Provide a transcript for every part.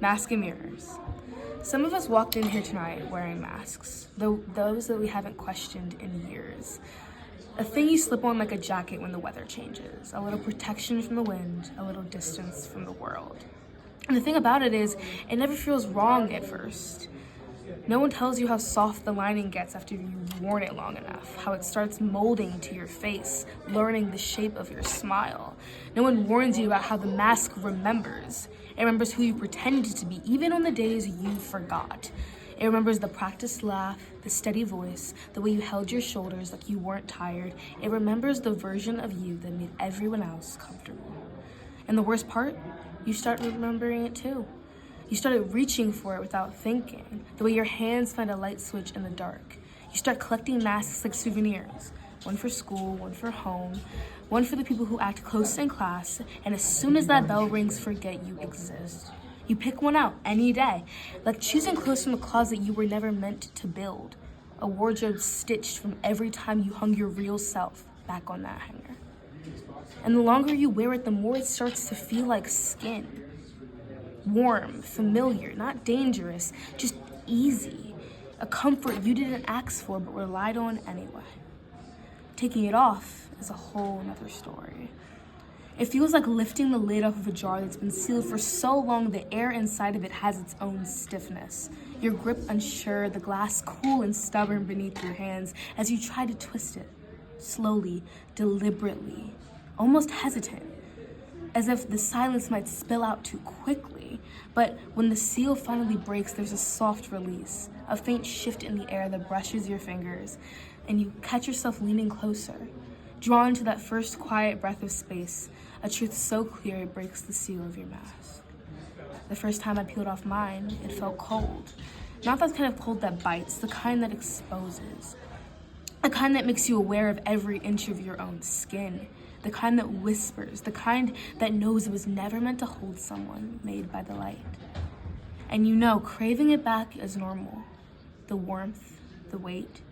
Mask and mirrors. Some of us walked in here tonight wearing masks, those that we haven't questioned in years. A thing you slip on like a jacket when the weather changes, a little protection from the wind, a little distance from the world. And the thing about it is, it never feels wrong at first. No one tells you how soft the lining gets after you've worn it long enough, how it starts molding to your face, learning the shape of your smile. No one warns you about how the mask remembers. It remembers who you pretended to be, even on the days you forgot. It remembers the practiced laugh, the steady voice, the way you held your shoulders like you weren't tired. It remembers the version of you that made everyone else comfortable. And the worst part, you start remembering it too. You started reaching for it without thinking, the way your hands find a light switch in the dark. You start collecting masks like souvenirs, one for school, one for home, one for the people who act close in class, and as soon as that bell rings, forget you exist. You pick one out any day, like choosing clothes from a closet you were never meant to build, a wardrobe stitched from every time you hung your real self back on that hanger. And the longer you wear it, the more it starts to feel like skin. Warm, familiar, not dangerous, just easy. A comfort you didn't ask for but relied on anyway. Taking it off is a whole nother story. It feels like lifting the lid off of a jar that's been sealed for so long the air inside of it has its own stiffness. Your grip unsure, the glass cool and stubborn beneath your hands as you try to twist it. Slowly, deliberately, almost hesitant. As if the silence might spill out too quickly. But when the seal finally breaks, there's a soft release, a faint shift in the air that brushes your fingers, and you catch yourself leaning closer, drawn to that first quiet breath of space, a truth so clear it breaks the seal of your mask. The first time I peeled off mine, it felt cold. Not that kind of cold that bites, the kind that exposes. The kind that makes you aware of every inch of your own skin. The kind that whispers, the kind that knows it was never meant to hold someone made by the light. And you know, craving it back is normal. The warmth, the weight.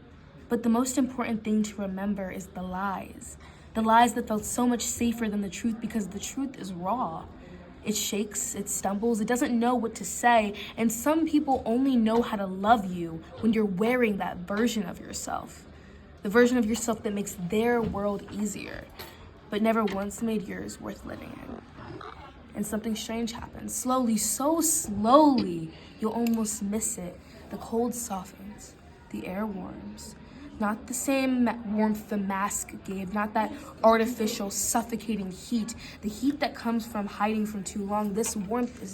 But the most important thing to remember is the lies. The lies that felt so much safer than the truth because the truth is raw. It shakes, it stumbles, it doesn't know what to say, and some people only know how to love you when you're wearing that version of yourself. The version of yourself that makes their world easier, but never once made yours worth living in. And something strange happens. Slowly, so slowly, you'll almost miss it. The cold softens, the air warms. Not the same warmth the mask gave, not that artificial, suffocating heat. The heat that comes from hiding from too long. This warmth is